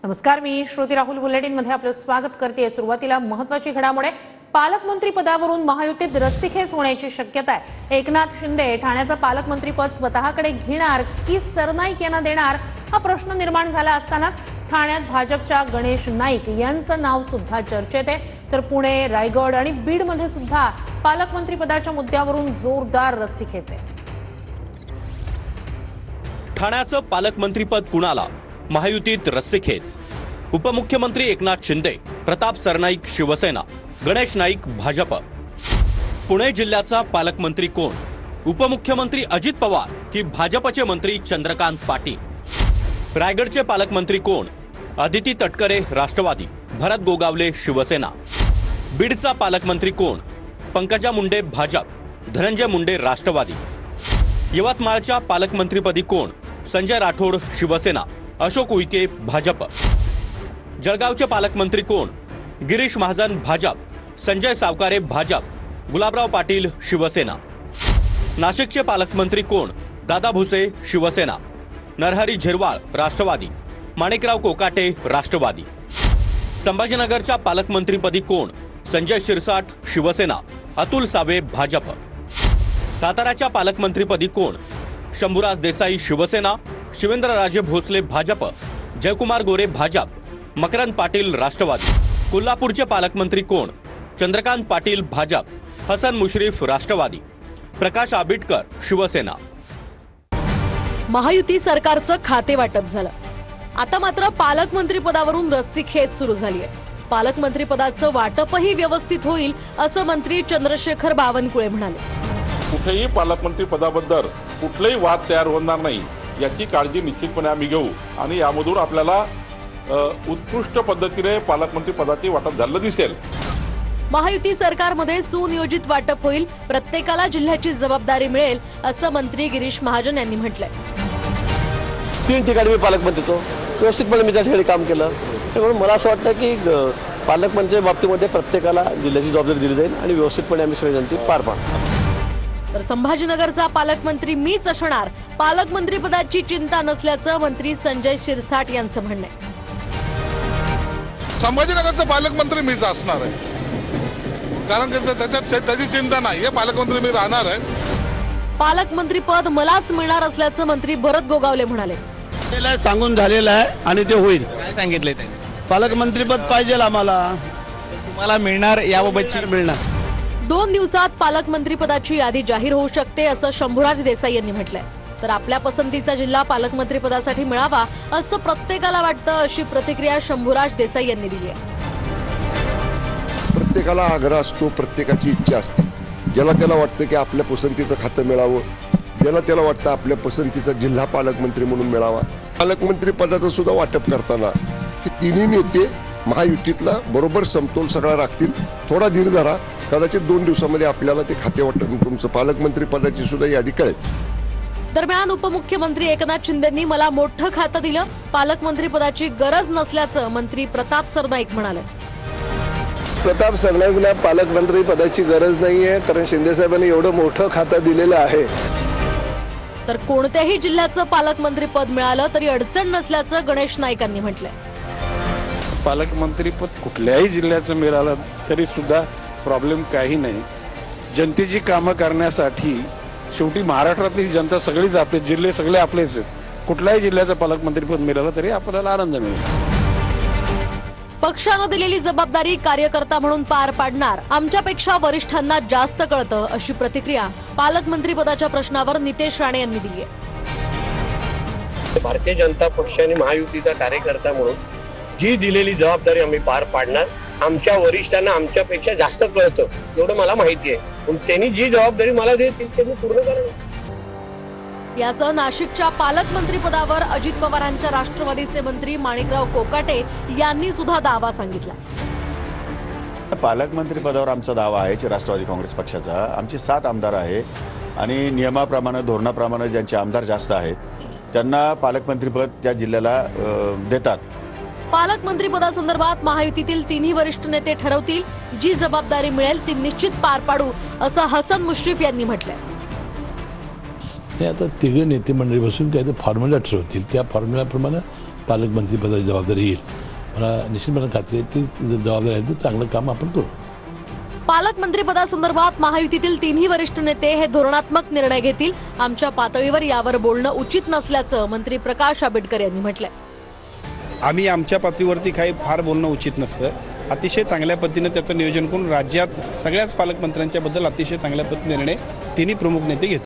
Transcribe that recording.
नमस्कार, मी श्रुती राहुल बुलेटिन मध्ये आपलं स्वागत करते। सुरुवातीला महत्त्वाची घडामोड आहे। पालकमंत्री पदावरून महायुतीत रस्सीखेच होण्याची शक्यता आहे। एकनाथ शिंदे ठाण्याचं पालकमंत्रीपद स्वतःकडे घेणार की सरनाईक यांना देणार हा प्रश्न निर्माण झाला असतानाच ठाण्यात भाजपच्या गणेश नाईक यांचं नाव सुद्धा चर्चेत आहे। तर पुणे, रायगड आणि बीडमध्ये सुद्धा पालकमंत्री पदाच्या मुद्द्यावरून जोरदार रस्सीखेच आहे। ठाण्याचं पालकमंत्रीपद कुणाला? महायुतीत रस्सीखेच। उपमुख्यमंत्री एकनाथ शिंदे, प्रताप सरनाईक शिवसेना, गणेश नाईक भाजप। पुणे जिल्ह्याचा पालकमंत्री कोण? उपमुख्यमंत्री अजित पवार की भाजपचे मंत्री चंद्रकांत पाटील? रायगडचे पालकमंत्री कोण? अदिती तटकरे राष्ट्रवादी, भरत गोगावले शिवसेना। बीडचा पालकमंत्री कोण? पंकजा मुंडे भाजप, धनंजय मुंडे राष्ट्रवादी। यवतमाळच्या पालकमंत्रीपदी कोण? संजय राठोड शिवसेना, अशोक उईके भाजप। जळगावचे पालकमंत्री कोण? गिरीश महाजन भाजप, संजय सावकारे भाजप, गुलाबराव पाटील शिवसेना। नाशिकचे पालकमंत्री कोण? दादा भुसे शिवसेना, नरहरी झिरवाळ राष्ट्रवादी, माणिकराव कोकाटे राष्ट्रवादी। संभाजीनगरच्या पालकमंत्रीपदी कोण? संजय शिरसाट शिवसेना, अतुल सावे भाजप। साताऱ्याच्या पालकमंत्रीपदी कोण? शंभूराज देसाई शिवसेना, शिवेंद्रराजे भोसले भाजप, जयकुमार गोरे भाजप, मकरंद पाटील राष्ट्रवादी। कोल्हापूरचे पालकमंत्री कोण? चंद्रकांत पाटील भाजप, हसन मुश्रीफ राष्ट्रवादी, प्रकाश आबिटकर शिवसेना। महायुती सरकारचं खाते वाटप झालं। आता मात्र पालकमंत्री पदावरून रस्सीखेच सुरू झाली आहे। पालकमंत्री पदाचं वाटपही व्यवस्थित होईल असं मंत्री चंद्रशेखर बावनकुळे म्हणाले। कुठेही पालकमंत्री पदाबद्दल कुठलेही वाद तयार होणार नाही याची काळजी निश्चितपणे आम्ही घेऊ आणि यामधून आपल्याला उत्कृष्ट पद्धतीने पालकमंत्री पदाचे वाटप झालं दिसेल। महायुती सरकारमध्ये सुनियोजित वाटप होईल, प्रत्येकाला जिल्ह्याची जबाबदारी मिळेल असं मंत्री गिरीश महाजन यांनी म्हटलंय। 3 ठिकाणी मी पालकमंत्री होतो, व्यवस्थितपणे मी त्या ठिकाणी काम केलं। त्यामुळे मला असं वाटतं की पालकमंत्री बाबतीमध्ये प्रत्येकाला जिल्ह्याची जबाबदारी दिली जाईल आणि व्यवस्थितपणे आम्ही सगळ्यांनी ती पार पाडू। तर संभाजीनगरचा पालकमंत्री मीच असणार, पालकमंत्री पदाची चिंता नसल्याचं मंत्री संजय शिरसाट यांचं म्हणणं आहे। संभाजीनगरचा पालकमंत्री मीच असणार आहे, कारण त्याची चिंता नाही, हे पालकमंत्री मी राहणार आहे। पालकमंत्री पद मलाच मिळणार असल्याचं मंत्री भरत गोगावले म्हणाले। सांगून झालेलं आहे आणि ते होईल। काय सांगितले त्यांनी? पालकमंत्री पद पाहिजे आम्हाला, तुम्हाला मिळणार याबाबतची मिळणार। 2 दिवसात पालकमंत्री पदाची यादी जाहीर होऊ शकते असं शंभूराज देसाई यांनी म्हटलंय। तर आपल्या पसंतीचा जिल्हा पालकमंत्री पदासाठी मिळावा असं प्रत्येकाला वाटतं, अशी प्रतिक्रिया शंभूराज देसाई यांनी दिली आहे। प्रत्येकाला आग्रह असतो, प्रत्येकाची इच्छा असते। ज्याला त्याला वाटतं की आपल्या पसंतीचं खातं मिळावं, ज्याला त्याला वाटतं आपल्या पसंतीचा जिल्हा पालकमंत्री म्हणून मिळावा। पालकमंत्री पदाचं सुद्धा वाटप करताना हे तिन्ही नेते महायुतीतला बरोबर समतोल सगळा राखतील। थोडा धीर धरा, कदाचित 2 दिवसामध्ये आपल्याला ते खाते वाटप तुमचं पालकमंत्री पदाची सुद्धा यादी कळेल। दरम्यान उपमुख्यमंत्री एकनाथ शिंदेंनी मला मोठं खातं दिलं, पालकमंत्री पदाची गरज नसल्याचं मंत्री प्रताप सरनाईक म्हणाले। प्रताप सरनाईकला पालकमंत्री पदाची गरज नाहीये, कारण शिंदे साहेबांनी एवढं मोठं खातं दिलेलं आहे। तर कोणत्याही जिल्ह्याचं पालकमंत्री पद मिळालं तरी अडचण नसल्याचं गणेश नाईकांनी म्हटलंय। पालकमंत्री पद कुठल्याही जिल्ह्याचं मिळालं तरी सुद्धा प्रॉब्लेम काही नाही। जनतेची कामं करण्यासाठी शेवटी महाराष्ट्रातली जनता सगळीच आपले, जिल्हे सगळे आपलेच आहेत। कुठल्याही जिल्ह्याचं पालकमंत्री पद मिळालं तरी आपल्याला आनंद मिळेल। पक्षानं दिलेली जबाबदारी कार्यकर्ता म्हणून पार पाडणार, आमच्यापेक्षा वरिष्ठांना जास्त कळतं, अशी प्रतिक्रिया पालकमंत्री पदाच्या प्रश्नावर नितेश राणे यांनी दिली आहे। भारतीय जनता पक्ष आणि महायुतीचा कार्यकर्ता म्हणून जी दिलेली जबाबदारी आम्ही पार पाडणार। आमच्या वरिष्ठांना आमच्यापेक्षा जास्त कळतं एवढं मला माहिती आहे, पण त्यांनी जी जबाबदारी मला दिली ती मी पूर्ण करणार। यासह नाशिकच्या पालकमंत्री पदावर अजित पवारांच्या राष्ट्रवादीचे मंत्री माणिकराव कोकाटे यांनी सुद्धा दावा सांगितला। पालकमंत्री पदावर आमचा दावा आहे राष्ट्रवादी काँग्रेस पक्षाचा। आमचे 7 आमदार आहेत आणि नियमाप्रमाणे धोरणाप्रमाणे ज्यांचे आमदार जास्त आहेत त्यांना पालकमंत्रीपद त्या जिल्ह्याला देतात। पालकमंत्री पदासंदर्भात महायुतीतील 3ही वरिष्ठ नेते ठरवतील, जी जबाबदारी मिळेल ती निश्चित पार पाडू असं हसन मुश्रीफ यांनी म्हटलंय। आता तिघे नेते मंडळी बसून काय ते फॉर्म्युला ठरवतील, त्या फॉर्म्युलाप्रमाणे पालकमंत्रीपदाची जबाबदारी येईल. मला निश्चितपणे खात्री आहे ती जबाबदारी आहे, चांगलं काम आपण करू. पालकमंत्रीपदासंदर्भात महायुतीतील तिन्ही वरिष्ठ नेते हे धोरणात्मक निर्णय घेतील. आमच्या पातळीवर यावर बोलणं उचित नसल्याचं मंत्री प्रकाश आंबेडकर यांनी म्हटलंय. आम्ही आमच्या पातळीवरती काही फार बोलणं उचित नसतं. अतिशय चांगल्या पद्धतीने त्याचं नियोजन करून राज्यात सगळ्याच पालकमंत्र्यांच्या बद्दल अतिशय चांगल्या पद्धतीने निर्णय तिन्ही प्रमुख नेते घेतील.